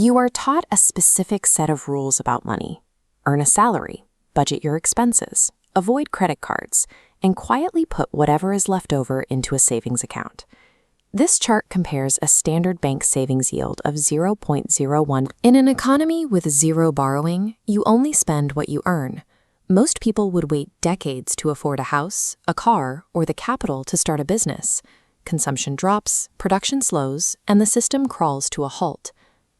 You are taught a specific set of rules about money. Earn a salary, budget your expenses, avoid credit cards, and quietly put whatever is left over into a savings account. This chart compares a standard bank savings yield of 0.01. In an economy with zero borrowing, you only spend what you earn. Most people would wait decades to afford a house, a car, or the capital to start a business. Consumption drops, production slows, and the system crawls to a halt.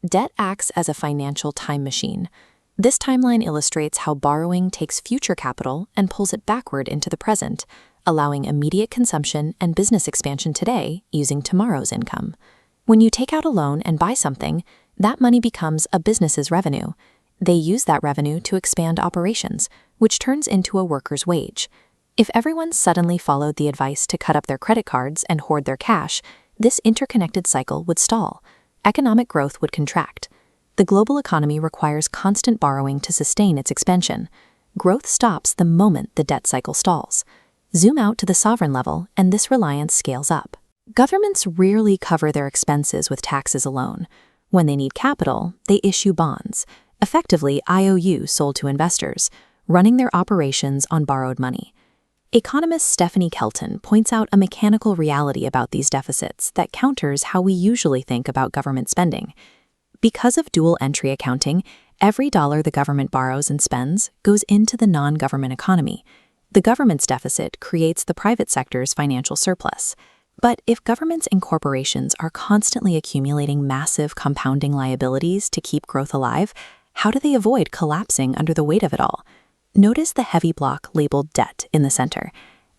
Debt acts as a financial time machine. This timeline illustrates how borrowing takes future capital and pulls it backward into the present, allowing immediate consumption and business expansion today using tomorrow's income. When you take out a loan and buy something, that money becomes a business's revenue. They use that revenue to expand operations, which turns into a worker's wage. If everyone suddenly followed the advice to cut up their credit cards and hoard their cash, this interconnected cycle would stall. Economic growth would contract. The global economy requires constant borrowing to sustain its expansion. Growth stops the moment the debt cycle stalls. Zoom out to the sovereign level, and this reliance scales up. Governments rarely cover their expenses with taxes alone. When they need capital, they issue bonds, effectively IOUs sold to investors, running their operations on borrowed money. Economist Stephanie Kelton points out a mechanical reality about these deficits that counters how we usually think about government spending. Because of dual entry accounting, every dollar the government borrows and spends goes into the non-government economy. The government's deficit creates the private sector's financial surplus. But if governments and corporations are constantly accumulating massive compounding liabilities to keep growth alive, how do they avoid collapsing under the weight of it all? Notice the heavy block labeled debt in the center.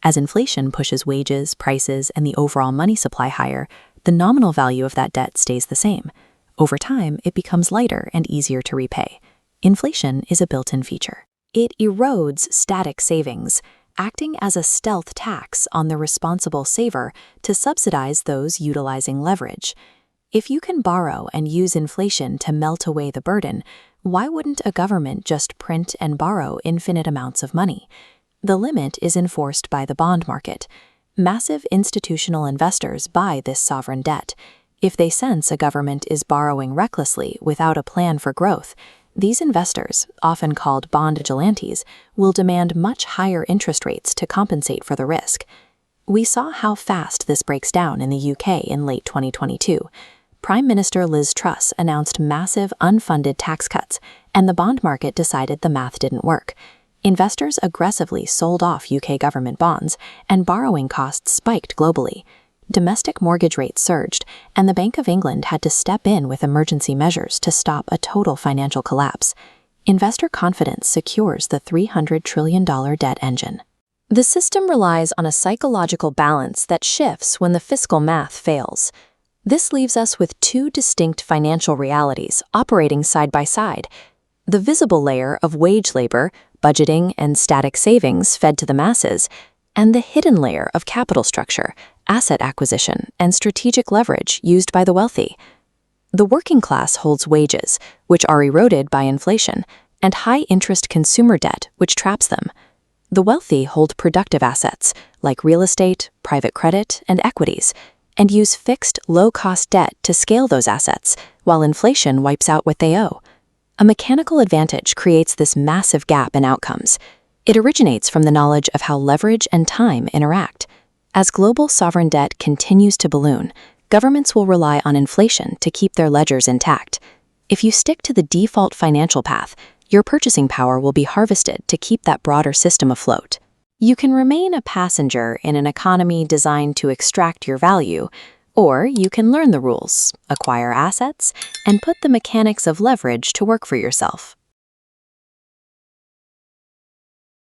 As inflation pushes wages, prices, and the overall money supply higher, the nominal value of that debt stays the same. Over time, it becomes lighter and easier to repay. Inflation is a built-in feature. It erodes static savings, acting as a stealth tax on the responsible saver to subsidize those utilizing leverage. If you can borrow and use inflation to melt away the burden, why wouldn't a government just print and borrow infinite amounts of money? The limit is enforced by the bond market. Massive institutional investors buy this sovereign debt. If they sense a government is borrowing recklessly without a plan for growth, these investors, often called bond vigilantes, will demand much higher interest rates to compensate for the risk. We saw how fast this breaks down in the UK in late 2022. Prime Minister Liz Truss announced massive unfunded tax cuts, and the bond market decided the math didn't work. Investors aggressively sold off UK government bonds, and borrowing costs spiked globally. Domestic mortgage rates surged, and the Bank of England had to step in with emergency measures to stop a total financial collapse. Investor confidence secures the $300 trillion debt engine. The system relies on a psychological balance that shifts when the fiscal math fails. This leaves us with two distinct financial realities operating side by side. The visible layer of wage labor, budgeting, and static savings fed to the masses, and the hidden layer of capital structure, asset acquisition, and strategic leverage used by the wealthy. The working class holds wages, which are eroded by inflation, and high-interest consumer debt, which traps them. The wealthy hold productive assets, like real estate, private credit, and equities, and use fixed, low-cost debt to scale those assets, while inflation wipes out what they owe. A mechanical advantage creates this massive gap in outcomes. It originates from the knowledge of how leverage and time interact. As global sovereign debt continues to balloon, governments will rely on inflation to keep their ledgers intact. If you stick to the default financial path, your purchasing power will be harvested to keep that broader system afloat. You can remain a passenger in an economy designed to extract your value, or you can learn the rules, acquire assets, and put the mechanics of leverage to work for yourself.